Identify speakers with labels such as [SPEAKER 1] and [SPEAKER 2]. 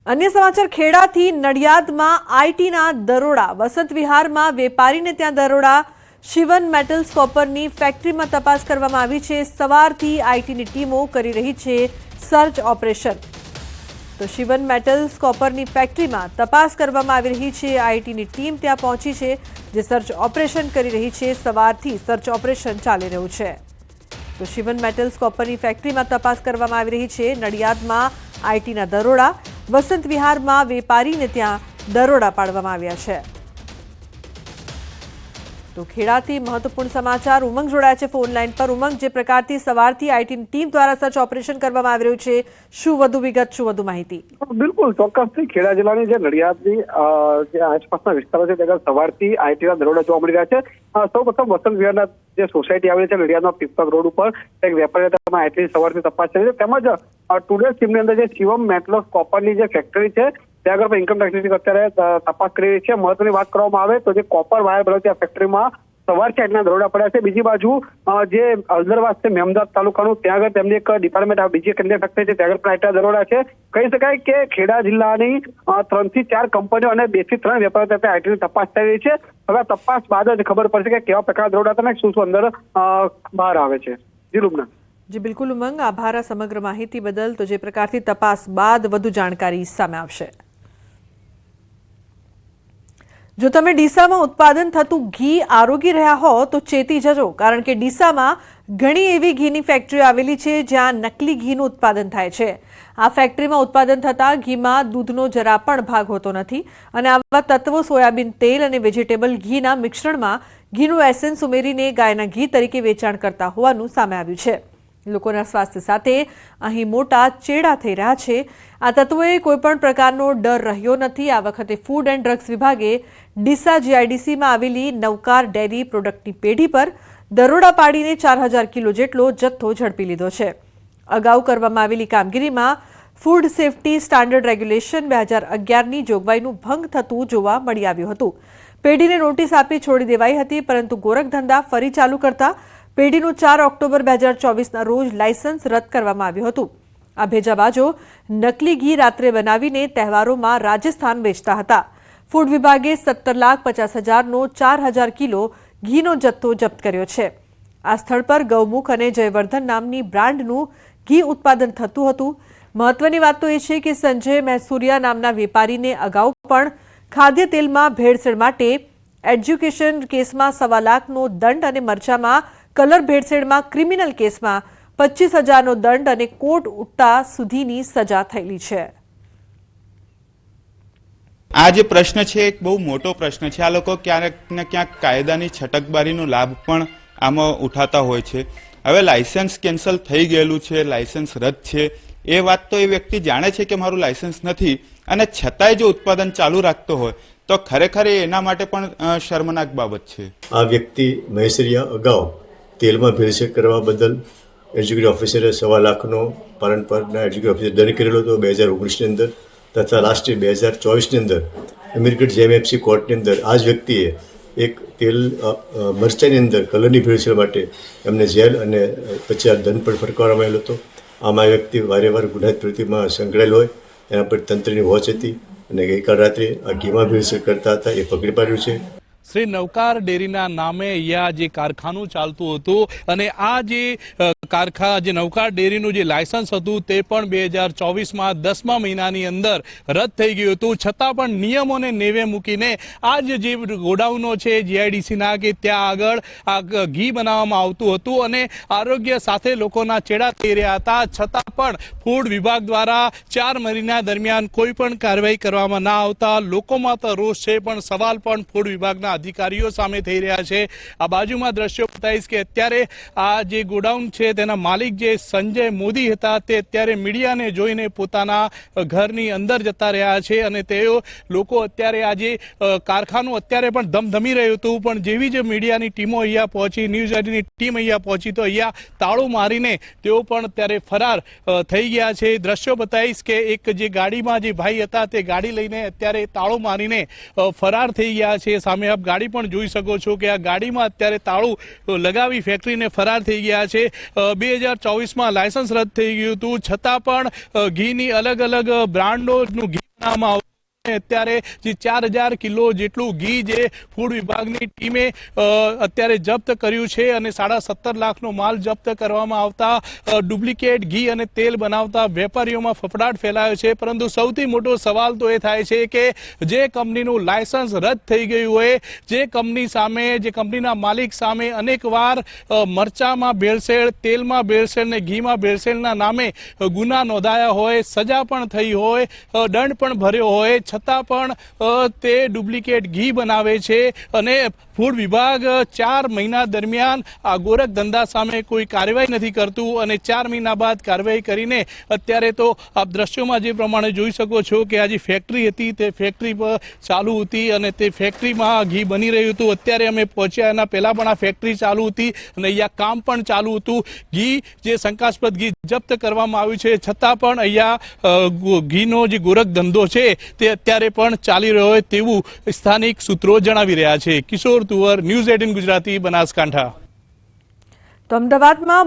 [SPEAKER 1] अन्य समाचार खेड़ाथी नडियादमां आईटीना दरोड़ा। वसंत विहारमां वेपारीने त्यां दरोड़ा। शिवन मेटल्स कॉपरनी फेक्टरीमां तपास करवामां आवी छे। सवारथी आईटीनी टीमो करी रही छे सर्च ऑपरेशन। तो शिवन मेटल्स कॉपरनी फेक्टरीमां तपास करवामां आवी रही छे। आईटीनी टीम त्यां पहोंची छे, जे सर्च ऑपरेशन करी रही छे। सवारथी सर्च ऑपरेशन चाली रह्युं छे। तो शिवन मेटल्स कॉपरनी फेक्टरीमां तपास करवामां आवी रही छे। नडियादमां आईटीना दरोड़ा। वसंत विहारमां वेपारीने त्यां दरोड़ा पाडवामां आव्या छे। तो खेड़ाथी महत्वपूर्ण समाचार। उमंग जोड़ाया छे फोन लाइन पर। उमंग, जे प्रकारथी सवारथी आईटीनी टीम द्वारा सर्च ऑपरेशन करवामां आवी रह्युं छे, शुं वधु विगत, शुं वधु माहिती?
[SPEAKER 2] बिल्कुल ચોક્કસથી ખેડા જિલ્લાની જે નડિયાદની જે આસપાસના વિસ્તારો છે ત્યાં સવારથી આઈટીના દરોડા જોવા મળી રહ્યા છે। સૌપ્રથમ વસંત વિહારના જે સોસાયટી આવેલી છે નડિયાદના પીપક રોડ ઉપર એક વેપારી તેમાં આઈટીની સવારથી તપાસ થઈ છે। તેમજ ટુડે ટીમની અંદર જે શિવમ મેટલ્સ કોપરની જે ફેક્ટરી છે ત્યાં આગળ પણ ઇન્કમ ટેક્સની અત્યારે તપાસ કરી રહી છે। મહત્વની વાત કરવામાં આવે તો જે કોપર વાયર બને ત્યાં ફેક્ટરીમાં સવારથી આઈટીના દરોડા પડ્યા છે। બીજી બાજુ જે હળદરવાસ છે મેમદાદ તાલુકાનું ત્યાં આગળ તેમની એક ડિપાર્ટમેન્ટ બીજી કેન્દ્રીય ફેક્ટરી છે ત્યાં આગળ પણ આઈટીના દરોડા છે। કહી શકાય કે ખેડા જિલ્લાની 3 થી 4 કંપનીઓ અને 2 થી 3 વેપારીઓ ત્યાં આઈટીની તપાસ થઈ રહી છે। હવે તપાસ બાદ જ ખબર પડશે કે કેવા પ્રકારના દરોડા હતા શું શું અંદર બહાર આવે છે। જી લુબના।
[SPEAKER 1] जी बिल्कुल उमंग, आभार समग्र माहिती बदल। तो जे प्रकारथी तपास बाद वधु जाणकारी सामे आवशे। जो तमे डीसामां उत्पादन थतुं घी आरोगी रह्या हो तो चेती जजो, कारण के डीसामां घणी एवी घीनी फेक्टरीओ आवेली छे ज्यां नकली घीनुं उत्पादन थाय छे। आ फेक्टरीमां उत्पादन थता घीमां दूधनो जरा पण भाग होतो नथी अने आवा तत्वो सोयाबीन तेल अने वेजिटेबल घीना मिश्रणमां घीनुं एसेन्स उमेरीने गायना घी तरीके वेचाण करता होवानुं सामे आव्युं छे। लोकोना स्वास्थ्य साथे અહીં મોટા ચેડા થઈ રહ્યા છે। આ તત્વોએ કોઈપણ પ્રકારનો ડર રહ્યો નથી। આ વખતે ફૂડ એન્ડ ડ્રગ્સ વિભાગે ડીસા જીઆઈડીસીમાં આવેલી નવકાર ડેરી પ્રોડક્ટની પેઢી પર દરોડા પાડીને 4000 કિલો જેટલો જથ્થો ઝડપી લીધો છે। અગાઉ કરવામાં આવેલી કામગીરીમાં ફૂડ સેફટી સ્ટાન્ડર્ડ રેગ્યુલેશન 2011ની જોગવાઈનું ભંગ થતું જોવા મળી આવ્યું હતું। પેઢીને નોટિસ આપી છોડી દેવાઈ હતી, પરંતુ ગોરખધંધા ફરી ચાલુ કરતા પેઢીનું 4 ઓક્ટોબર 2024ના રોજ લાયસન્સ રદ કરવામાં આવ્યું હતું। આ ભેજાબાજો નકલી ઘી રાત્રે બનાવીને તહેવારોમાં રાજસ્થાન વેચતા હતા। ફૂડ વિભાગે 17,50,000નો 4000 કિલો ઘીનો જથ્થો જપ્ત કર્યો છે। આ સ્થળ પર ગૌમુખ અને જયવર્ધન નામની બ્રાન્ડનું ઘી ઉત્પાદન થતું હતું। મહત્વની વાત તો એ છે કે સંજય મહેસુરિયા નામના વેપારીને અગાઉ પણ ખાદ્ય તેલમાં ભેળસેળ માટે એજ્યુકેશન કેસમાં 1.25 લાખનો દંડ અને મરચામાં कलर भेड़सेड़ में क्रिमिनल केस में 25,000 दंड और कोर्ट उठता सुधीनी सजा थयेली छे।
[SPEAKER 3] आज प्रश्न है एक बहु मोटो प्रश्न है। आ लोग क्यांक ने क्यांक कायदानी छटकबारीनो लाभ पण आमां उठाता होय छे। हवे लाइसेंस केन्सल थई गयेलुं छे, लाइसेंस रद्द छे, ए वात तो ए व्यक्ति जाणे छे के मारुं लाइसेंस नथी अने छतांय जो उत्पादन चालू राखतो होय तो खरेखर एना माटे पण शर्मनाक बाबत छे।
[SPEAKER 4] आ व्यक्ति महेसरिया अगाऊ तेल में भेड़सेड़ करवा बदल एज्युकेटिव ऑफिसरे 1.25 लाखनो पालनपुरना एज्युकेटिव ऑफिसर दंड करेलो तो 2019 अंदर तथा लास्ट 2024 अंदर अमीरगढ़ जेएमएफसी कोर्ट अंदर आज व्यक्तिए एक तेल मरचानी अंदर कलरनी भेड़सेड़ माटे एमने जेल अने 50,000 दंड पण फटकारवामां आवेलो हतो। आमां व्यक्ति वारे वार गुनाहित प्रवृत्तिमां संकळाયેલ હોય એના પર તંત્રની વોચ હતી અને ગઈકાલ રાત્રે આ ઘીમાં ભેળસેળ કરતા હતા એ પકડી પાડ્યું છે।
[SPEAKER 5] श्री नवकार डेरीना नामे अहींया जे कारखानु चालतुं हतुं अने आ जे जे नवकार डेरीनुं जे लायसन्स हतुं ते पण 2024 में 10मा महीनानी अंदर रद्द थई गयुं हतुं। छतां पण नियमोने नेवे मूकीने आज जे गोडाउनो छे जीआईडीसीना के त्यां आगळ आ घी बनाववामां आवतुं हतुं अने आरोग्य साथे लोकोना चेड़ा थई रह्या हता। छतां पण फूड विभाग द्वारा 4 महीना दरमियान कोई पण कार्यवाही करवामां न आवता लोकोमां तो रोष छे, पण सवाल पण फूड विभागना अधिकारीओ सामे थई रह्या छे। आ बाजुमां दृश्यो बताईश के अत्यारे आ जे गोडाउन छे तेना मालिक जे संजय मोदी हता ते अत्यारे मीडियाने जोईने पोताना घरनी अंदर जता रह्या छे अने तेओ लोको अत्यारे आ जे कारखानु अत्यारे पण धमधमी रह्युं हतुं, पण जेवी जे मीडियानी टीमो अहींया पहोंची, न्यूज 18ની टीम अहींया पहोंची तो अहींया ताळું मारीने तेओ पण अत्यारे फरार थई गया छे। दृश्यो बताईश के एक जे गाडीमां जे भाई हता ते गाडी लईने अत्यारे ताळું मारीने फरार थई गया छे। सामे आप गाड़ी पण जोई शको छो के आ गाडीमां अत्यारे ताळું लगावी फेक्टरीने फरार थई गया छे। 2024 में लायसन्स रद्द थई गयुं हतुं, छतां पण घीनी अलग अलग ब्रांडोनुं घी બનાવવામાં અત્યારે જે 4000 કિલો જેટલું ઘી જે ફૂડ વિભાગની ટીમે અત્યારે જપ્ત કર્યું છે અને 17.5 લાખનો માલ જપ્ત કરવામાં આવતા ડુપ્લિકેટ ઘી અને તેલ બનાવતા વેપારીઓમાં ફફડાટ ફેલાયો છે. પરંતુ સૌથી મોટો સવાલ તો એ થાય છે કે જે કંપનીનું લાયસન્સ રદ થઈ ગયું હોય, જે કંપની સામે, જે કંપનીના માલિક સામે અનેકવાર મરચામાં ભેળસેળ, તેલમાં ભેળસેળ ને ઘીમાં ભેળસેળના નામે ગુના નોંધાયા હોય, સજા પણ થઈ હોય, દંડ પણ ભર્યો હોય, છતાં પણ તે ડુપ્લિકેટ ઘી બનાવે છે અને ફૂડ વિભાગ 4 મહિના દરમિયાન આ ગોરખ ધંધા સામે કોઈ કાર્યવાહી નથી કરતું અને 4 મહિના બાદ કાર્યવાહી કરીને અત્યારે તો આપ દ્રશ્યોમાં જે પ્રમાણે જોઈ શકો છો કે આ જે ફેક્ટરી હતી તે ફેક્ટરી પર ચાલુ હતી અને તે ફેક્ટરીમાં ઘી બની રહ્યું હતું. અત્યારે અમે પહોંચ્યા એના પહેલા પણ આ ફેક્ટરી ચાલુ હતી અને અહીંયા કામ પણ ચાલુ હતું. ઘી જે શંકાસ્પદ ઘી જપ્ત કરવામાં આવ્યું છે, છતાં પણ અહીંયા ઘીનો જે ગોરખ ધંધો છે તે અત્યારે પણ ચાલી રહ્યો હોય તેવું સ્થાનિક સૂત્રો જણાવી રહ્યા છે. કિશોર તુવર, ન્યૂઝ 18 ગુજરાતી, બનાસકાંઠા.
[SPEAKER 1] તો અમદાવાદમાં